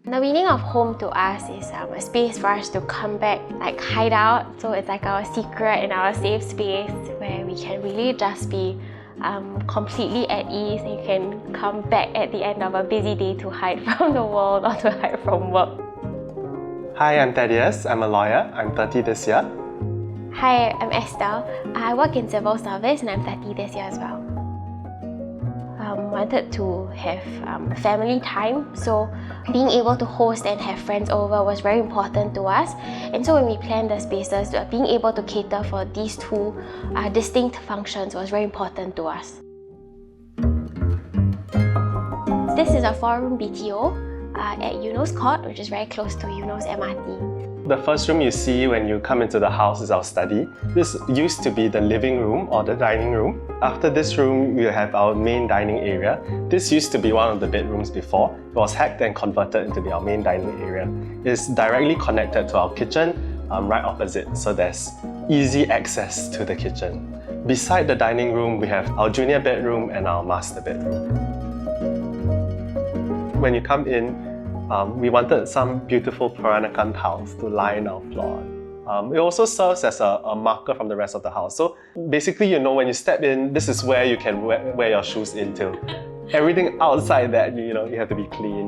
The meaning of home to us is a space for us to come back, like hide out. So it's like our secret and our safe space where we can really just be completely at ease, and you can come back at the end of a busy day to hide from the world or to hide from work. Hi, I'm Thaddaeus. I'm a lawyer. I'm 30 this year. Hi, I'm Esther. I work in civil service and I'm 30 this year as well. Wanted to have family time, so being able to host and have friends over was very important to us. And so when we planned the spaces, being able to cater for these two distinct functions was very important to us. This is a 4-room BTO at Eunos Court, which is very close to Eunos MRT. The first room you see when you come into the house is our study. This used to be the living room or the dining room. After this room, we have our main dining area. This used to be one of the bedrooms before. It was hacked and converted into our main dining area. It's directly connected to our kitchen, right opposite, so there's easy access to the kitchen. Beside the dining room, we have our junior bedroom and our master bedroom. When you come in, we wanted some beautiful Peranakan tiles to line our floor. It also serves as a marker from the rest of the house. So basically, you know, when you step in, this is where you can wear your shoes into. Everything outside that, you have to be clean.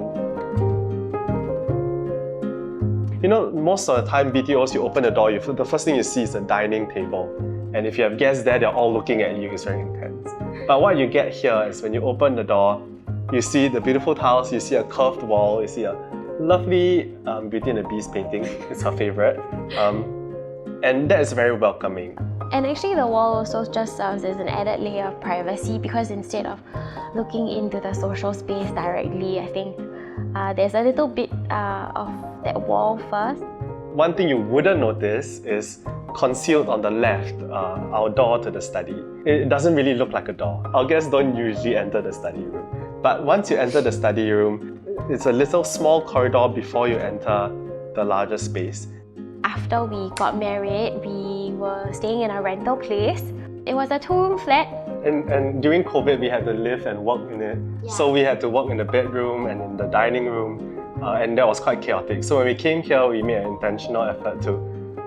You know, most of the time, BTOs, you open the door, the first thing you see is a dining table. And if you have guests there, they're all looking at you. It's very intense. But what you get here is when you open the door, you see the beautiful tiles, you see a curved wall, you see a lovely Beauty and the Beast painting. It's her favorite. And that is very welcoming. And actually the wall also just serves as an added layer of privacy, because instead of looking into the social space directly, I think there's a little bit of that wall first. One thing you wouldn't notice is concealed on the left, our door to the study. It doesn't really look like a door. Our guests don't usually enter the study room. But once you enter the study room, it's a little small corridor before you enter the larger space. After we got married, we were staying in a rental place. It was a 2-room flat. And during COVID, we had to live and work in it. Yeah. So we had to work in the bedroom and in the dining room, and that was quite chaotic. So when we came here, we made an intentional effort to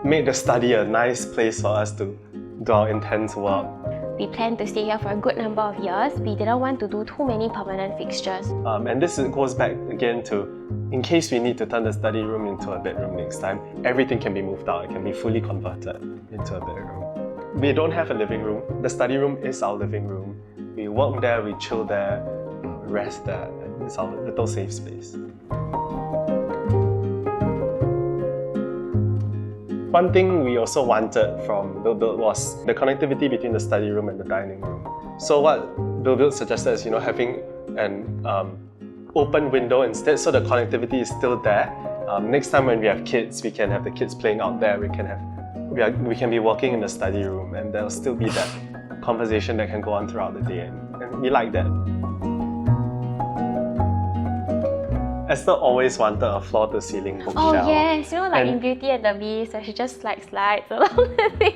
make the study a nice place for us to do our intense work. We planned to stay here for a good number of years. We didn't want to do too many permanent fixtures. And this goes back again to, in case we need to turn the study room into a bedroom next time, everything can be moved out. It can be fully converted into a bedroom. We don't have a living room. The study room is our living room. We work there, we chill there, rest there, and it's our little safe space. One thing we also wanted from BuildBuilt was the connectivity between the study room and the dining room. So what BuildBuilt suggested is, having an open window instead, so the connectivity is still there. Next time when we have kids, we can have the kids playing out there. We can be working in the study room, and there'll still be that conversation that can go on throughout the day, and we like that. Esther always wanted a floor-to-ceiling bookshelf. Oh yes, in Beauty and the Beast, where she just slides along the thing.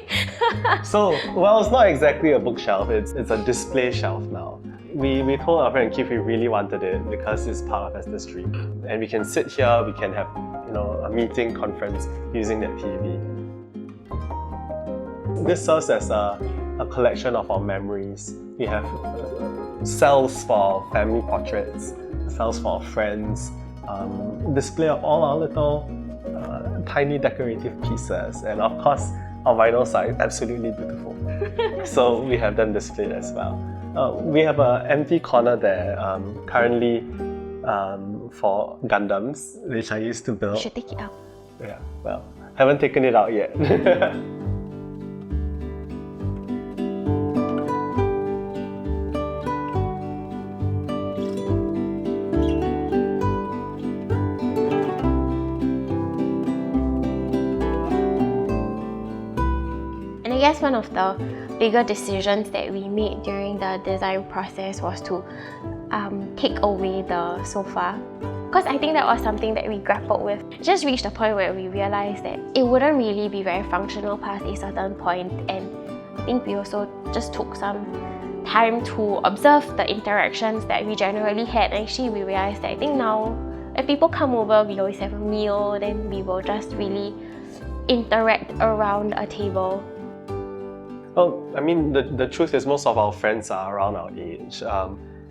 So, well, it's not exactly a bookshelf, it's a display shelf now. We told our friend Keith we really wanted it because it's part of Esther's dream. And we can sit here, we can have a meeting, conference using that TV. This serves as a collection of our memories. We have cells for our family portraits, cells for our friends, display of all our little tiny decorative pieces, and of course our vinyls are absolutely beautiful. So we have them displayed as well. We have an empty corner there currently for Gundams, which I used to build. You should take it out. Yeah, well, haven't taken it out yet. I guess one of the bigger decisions that we made during the design process was to take away the sofa. Because I think that was something that we grappled with. It just reached a point where we realized that it wouldn't really be very functional past a certain point, and I think we also just took some time to observe the interactions that we generally had. Actually, we realized that I think now if people come over, we always have a meal, then we will just really interact around a table. Well, I mean, the truth is most of our friends are around our age.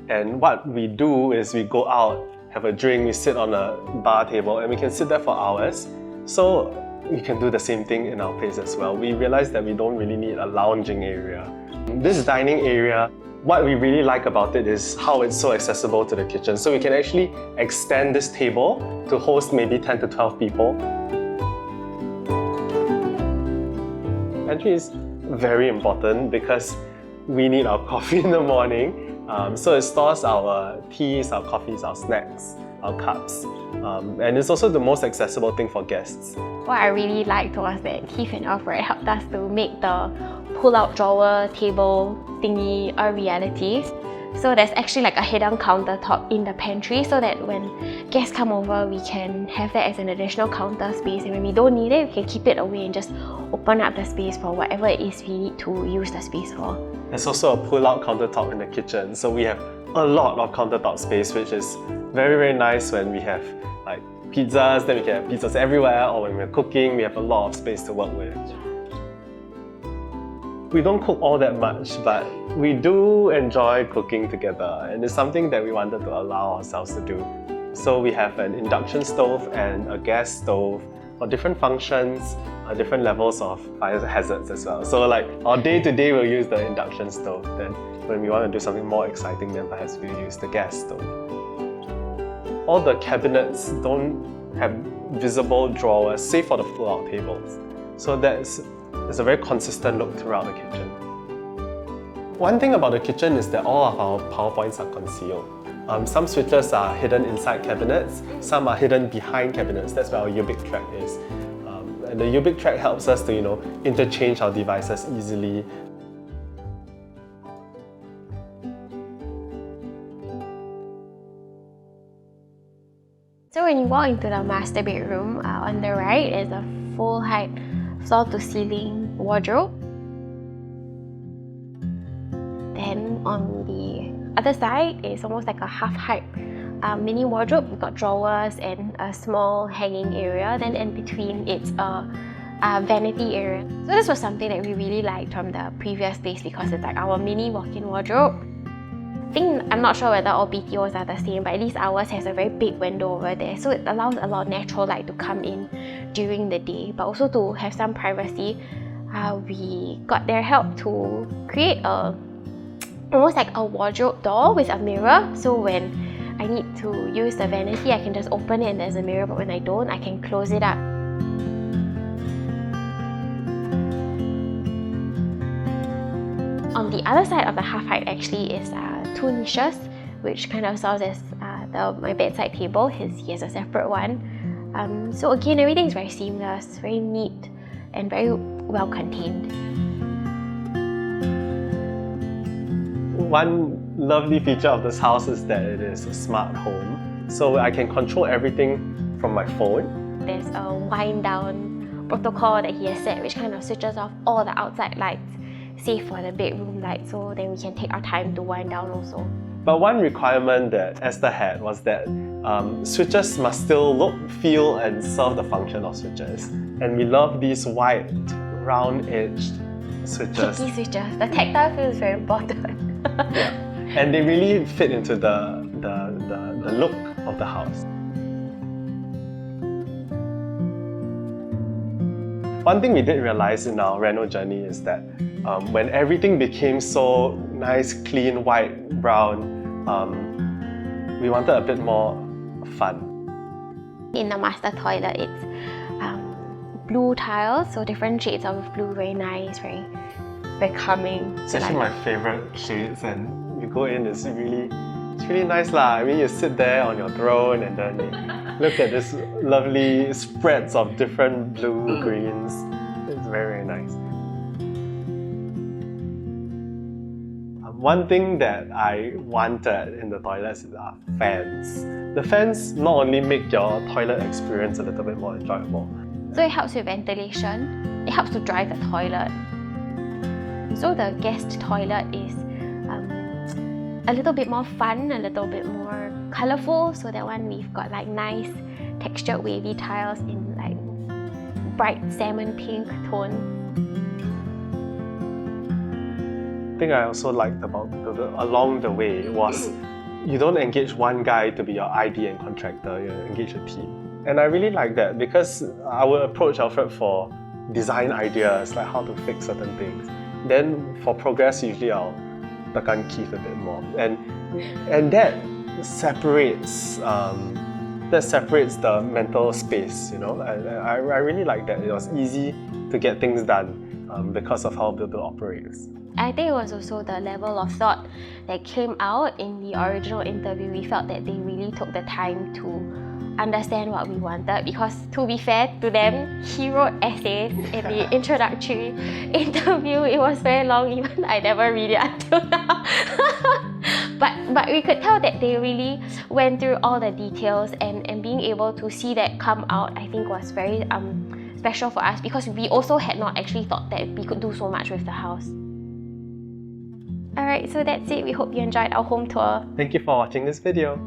And what we do is we go out, have a drink, we sit on a bar table, and we can sit there for hours. So we can do the same thing in our place as well. We realize that we don't really need a lounging area. This dining area, what we really like about it is how it's so accessible to the kitchen. So we can actually extend this table to host maybe 10 to 12 people. Pantry is very important because we need our coffee in the morning. So it stores our teas, our coffees, our snacks, our cups. And it's also the most accessible thing for guests. What I really liked was that Keith and Alfred helped us to make the pull-out drawer table thingy a reality. So there's actually like a hidden countertop in the pantry so that when guests come over, we can have that as an additional counter space, and when we don't need it, we can keep it away and just open up the space for whatever it is we need to use the space for. There's also a pull-out countertop in the kitchen, so we have a lot of countertop space, which is very, very nice when we have like pizzas, then we can have pizzas everywhere, or when we're cooking, we have a lot of space to work with. We don't cook all that much, but we do enjoy cooking together, and it's something that we wanted to allow ourselves to do. So we have an induction stove and a gas stove for different functions, different levels of fire hazards as well. So like our day-to-day we'll use the induction stove, then when we want to do something more exciting, then perhaps we'll use the gas stove. All the cabinets don't have visible drawers, save for the pull-out tables. So there's a very consistent look throughout the kitchen. One thing about the kitchen is that all of our power points are concealed. Some switches are hidden inside cabinets, some are hidden behind cabinets. That's where our Ubic track is. And the Ubic track helps us to, interchange our devices easily. So when you walk into the master bedroom, on the right is a full height floor to ceiling wardrobe. Then on the other side is almost like a half height mini wardrobe. We've got drawers and a small hanging area. Then in between it's a vanity area. So this was something that we really liked from the previous place because it's like our mini walk-in wardrobe. I'm not sure whether all BTOs are the same, but at least ours has a very big window over there, so it allows a lot of natural light to come in during the day, but also to have some privacy. We got their help to create almost like a wardrobe door with a mirror, so when I need to use the vanity, I can just open it and there's a mirror, but when I don't, I can close it up. On the other side of the half height actually is two niches, which kind of serves as my bedside table. He has a separate one. So again, everything is very seamless, very neat, and very well contained. One lovely feature of this house is that it is a smart home. So I can control everything from my phone. There's a wind down protocol that he has set, which kind of switches off all the outside lights, save for the bedroom light, so then we can take our time to wind down also. But one requirement that Esther had was that switches must still look, feel, and serve the function of switches. And we love these white, round-edged switches. Sticky switches. The tactile feel is very important. Yeah. And they really fit into the look of the house. One thing we did realize in our reno journey is that when everything became so nice, clean, white, brown, we wanted a bit more fun. In the master toilet, it's blue tiles, so different shades of blue, very nice, very calming. It's actually my favorite shades, and you go in, it's really nice lah. I mean, you sit there on your throne and then you look at this lovely spreads of different blue greens. It's very, very nice. One thing that I wanted in the toilets are fans. The fans not only make your toilet experience a little bit more enjoyable. So it helps with ventilation, it helps to dry the toilet. So the guest toilet is a little bit more fun, a little bit more colourful, so that one we've got like nice textured wavy tiles in like bright salmon pink tone. The thing I also liked about along the way was you don't engage one guy to be your ID and contractor, you engage a team. And I really like that because I would approach Alfred for design ideas, like how to fix certain things. Then for progress, usually I'll tekan Keith a bit more. And that separates the mental space, you know. I really like that. It was easy to get things done because of how BuildBuilt operates. I think it was also the level of thought that came out in the original interview. We felt that they really took the time to understand what we wanted, because to be fair to them, he wrote essays in the introductory interview. It was very long, even I never read it until now. But we could tell that they really went through all the details, and being able to see that come out, I think was very special for us, because we also had not actually thought that we could do so much with the house. Alright, so that's it. We hope you enjoyed our home tour. Thank you for watching this video.